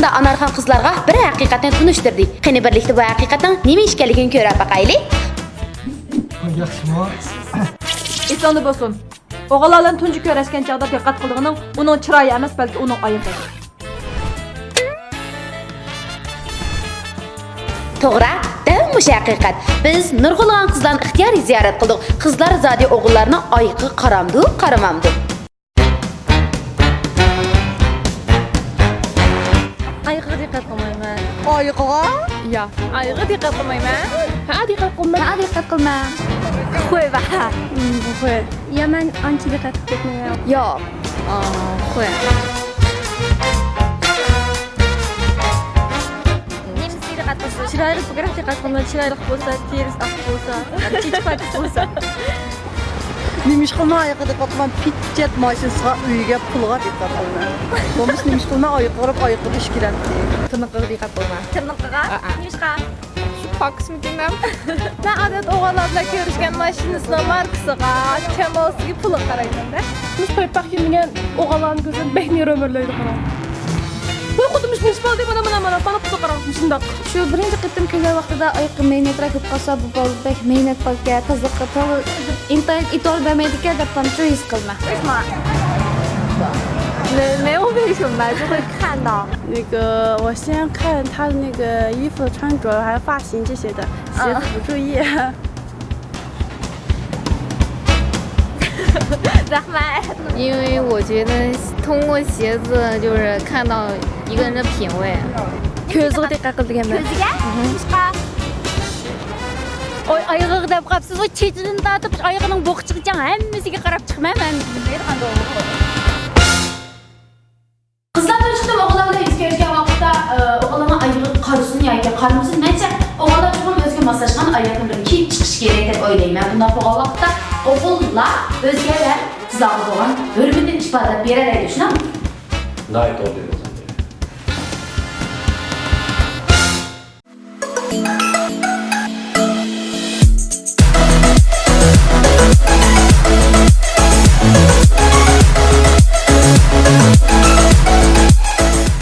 Onda Anarxan qizlarga bir haqiqatni tunishtirdik. Qani birlikda bu haqiqatning nima ekanligini ko'rib baqaylik. Yaxshimi? Esonda bo'lsin. O'g'illarning tunji ko'rashgan chaqda diqqat qildigining uning chiroyi emas, balki uning oyog'i. To'g'ri, dam o'sha haqiqat. Biz nurg'ulg'an qizlarni ixtiyoriy ziyorat qildik. Qizlar zodi o'g'illarni oyiqi qaramdi, qaramamdi. Oyog'iga diqqat qilmayman. Oyog'iga? Ya, oyog'iga diqqat qilmayman. Ha, diqqat qilma. Ha, diqqat qilma. Qo'y va. Qo'y. Ya men ancha diqqat qilmayman. Yo'q. Qo'y. Chiroyli fotoğraf diqqat qilma, chiroyli bo'lsa, tez aq bo'lsa, chichqat bo'lsa. Nimish qilma oyoqqa diqqat qilma, pitchet mashinasiga uyga pulga diqqat qilma. Bo'lmas nimish qilma oyoqqa qarab oyoqqa ishkilanti. Tırnaqqa diqqat qilma. Tırnaqqa? Nishqa? Fokusmitingdan. Ben adet o'g'illar bilan ko'rishgan mashinasining markasiga, kamosiga puli qarayman-da. Biz to'ypaq kiyingan o'g'illarni ko'rsam behni o'mirlaydi qarang. Voy xudimish bo'ldi, mana pul qarang shundoq. Shu birinchi qitim kelgan vaqtida oyoqqa mehnatlar ko'p qolsa, bu bo'lib mehnat qilgan, tazaqqa to'g'ri internet itol bermaydi-ku deb ham his qilma. 没有为什么就会看到。那个我先看他的那个衣服的穿着，还有发型这些的，鞋子不注意。因为我觉得通过鞋子就是看到一个人的品味。 Ko'zga diqqat qilganman. Ko'ziga? Nishqa? Oy oyog'iga deb qapsiz, o chetidan tortib oyog'ining bo'qchigicha hammasiga qarab chiqmayman. Qizlar chiqib o'g'illar bilan yuz ko'rishgan vaqtda o'g'illarning oyog'i qarisin yoki qarmasin, mencha o'g'illar uchun o'ziga moslashgan oyoqni bir kiyib chiqish kerak deb o'ylayman. Bunday bo'lgan vaqtda o'g'illar o'zgalar qizlarga bo'lgan hurmatini ifodalab beradi, tushunami? Nayt oldu.